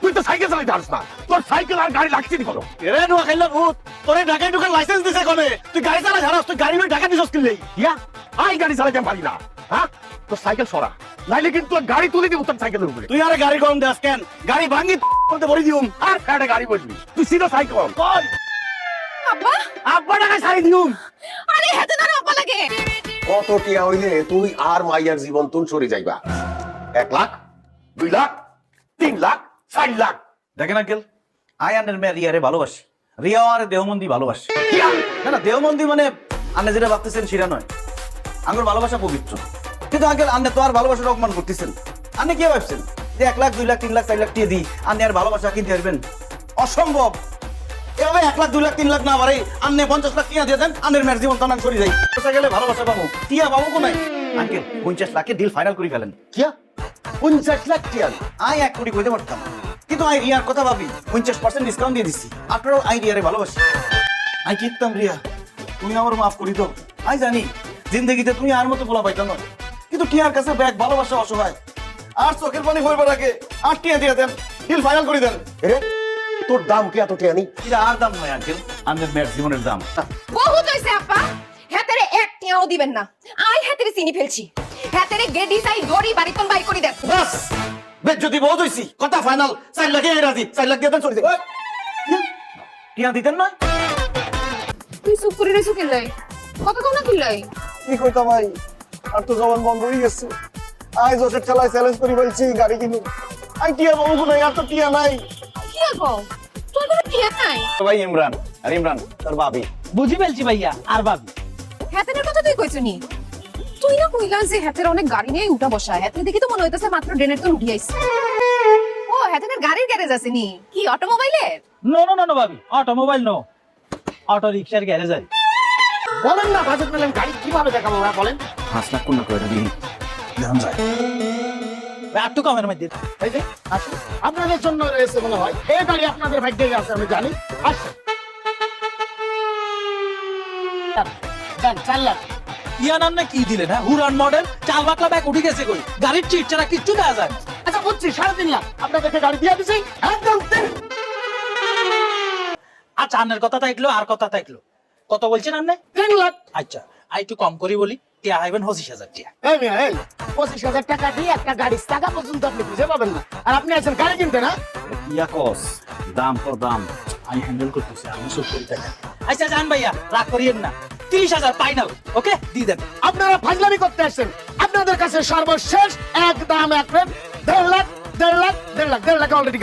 তুই তো সাইকেল চালাইতে পারিস না, তোর সাইকেল আর গাড়ি লাগছে নি করো। এরে নোয়া খাইলা ভূত, তোরে ঢাকায় ঢুকার লাইসেন্স দিছে কোনে? তুই গাড়ি চালা জানাস, তুই গাড়ি লই ঢাকা দিছস কিনলেই। ইয়া আই গাড়ি চালাইতে পারি না, হ্যাঁ? তোর সাইকেল সরা, নাইলে কিন্তু তোর গাড়ি তুলে দিব তোর সাইকেলের উপরে। তুই আরে গাড়ি গরম দেস কেন? গাড়ি ভাঙি বলতে ভরি দিউম। আর ফ্যাটে গাড়ি বসবি, তুই সিধা সাইকেল কোন আব্বা আব্বা ঢাকায় ছাড়ি দিউম। আরে হেতে না আব্বা লাগে। কত টিয়া হইলে তুই আর মাইয়ার জীবন তুল সরে যাইবা? 1 লাখ, 2 লাখ, 3 লাখ, 4 লাখ। দেখেন আঙ্কেল, আই আন্ডার মেয়ে রিয়ারে ভালোবাসি, রিয়া আর দেহমন্দি ভালোবাসি। কিয়া? না না, দেহমন্দি মানে আপনি যেটা ভাবতেছেন সেটা নয়। আঙ্গুর ভালোবাসা পবিত্র, কিন্তু আঙ্কেল আপনি তো আর ভালোবাসার অপমান করতেছেন। আপনি কি ভাবছেন যে 1 লাখ 2 লাখ 3 লাখ 4 লাখ দিয়ে দিই আপনি আর ভালোবাসা কিনতে পারবেন? অসম্ভব। এভাবে 1 লাখ 2 লাখ 3 লাখ না পারে আপনি 50 লাখ টিয়া দিয়ে দেন, আপনার মেয়ের জীবন টানান সরে যাই। কোথায় গেলে ভালোবাসা পাবো? টিয়া পাবো কোনায়? আঙ্কেল 50 লাখে ডিল ফাইনাল করে ফেলেন। কিয়া? 50 লাখ টিয়া? আই 1 কোটি কইতে পারতাম, কিন্তু আই রিয়ার কথা ভাবি 50% ডিসকাউন্ট দিয়ে দিচ্ছি। আপনারাও আই রিয়ারে ভালোবাসি। আই কিনতাম রিয়া, তুমি আমার মাফ করি তো। আই জানি জিন্দগিতে তুমি আর মতো বলা পাইতাম না, কিন্তু টিয়ার কাছে ব্যাগ ভালোবাসা অসহায়। আর চোখের পানি হইবার আগে 8 টিয়া দিয়ে দেন, ডিল ফাইনাল করে দেন। এরে তোর দাম কি এত টিয়া নি? এটা আর দাম নয় আঙ্কেল, আপনার মেয়ের জীবনের দাম। বহুত হইছে আব্বা, হেতেরে এক টিয়াও দিবেন না। আই হেতেরে চিনি ফেলছি, হেতেরে গেডি সাই গড়ি বাড়িতন বাই করে দেন। বাস বেদ যদি বহুত হইছি, কথা ফাইনাল। 4 লাখে রাজি, 4 লাখ দিয়ে দেন চলে যাই। টিয়া দিতেন না? তুই চুপ করে রইছো কিলাই? কত কোন কিলাই? কি কইতা ভাই, আর তো জবান বন্ধ হয়ে গেছে। আই জোসের ঠেলায় চ্যালেঞ্জ করে বলছি গাড়ি কিনু। আই টিয়া বাবু কোনায়, আর তো টিয়া নাই। কি গো, তোর কোনো টিয়া নাই? ভাই ইমরান, আর ইমরান তোর ভাবি। বুঝি ফেলছি ভাইয়া, আর ভাবি হেতেরের কথা তুই কইছ নি? তুই না কইলা যে হেতের অনেক গাড়ি নিয়ে উঠা বসা, হেতের দেখি তো মনে হইতাছে মাত্র ড্রেনের তো উঠি আইছে। ও হেতের গাড়ির গ্যারেজ আছে নি? কি অটোমোবাইলের? নো নো নো নো ভাবি, অটোমোবাইল নো, অটো রিক্সার গ্যারেজ আছে। বলেন না বাজেট নিলাম গাড়ি কিভাবে দেখাবো ওরা বলেন? 5 লাখ কোন করে দিন দাম যায়। একটু কমের মধ্যে এই যে আসুন, আপনাদের জন্য রয়েছে মনে হয় এই গাড়ি আপনাদের ভাগ্যে আছে, আমি জানি। আসুন দেন 4 লাখ। ইয়ানার না কি দিলেন? হ্যাঁ, হুরান মডেল 4 লাখ ব্যাগ উঠে গেছে কই? গাড়ির চিট ছাড়া কিচ্ছু দেওয়া যায় না। আচ্ছা বুঝছি, 3.5 লাখ আপনাদেরকে গাড়ি দিয়ে দিছি একদম। আচ্ছা আন্নের কথা থাকলো, আর কথা থাকলো, কত বলছেন আপনি? 3 লাখ। আচ্ছা আই একটু কম করি বলি, টিয়া হাইবেন 25,000 টিয়া। এই মিয়া, এই 25,000 টাকা দিয়ে একটা গাড়ির টাকা পর্যন্ত আপনি বুঝে পাবেন না, আর আপনি আছেন গাড়ি কিনতে না? ইয়া কস দাম তো দাম, আমি হ্যান্ডেল করতেছি, আমি সব করি টাকা। আচ্ছা জান ভাইয়া, রাগ করিয়েন না, 30,000 ফাইনাল। ওকে দিয়ে দেন। আপনারা ফাজলামি করতে আসছেন, আপনাদের কাছে সর্বশেষ এক দাম এক রেট 1.5 লাখ, 1.5 লাখ, 1.5 লাখ, 1.5 লাখ অলরেডি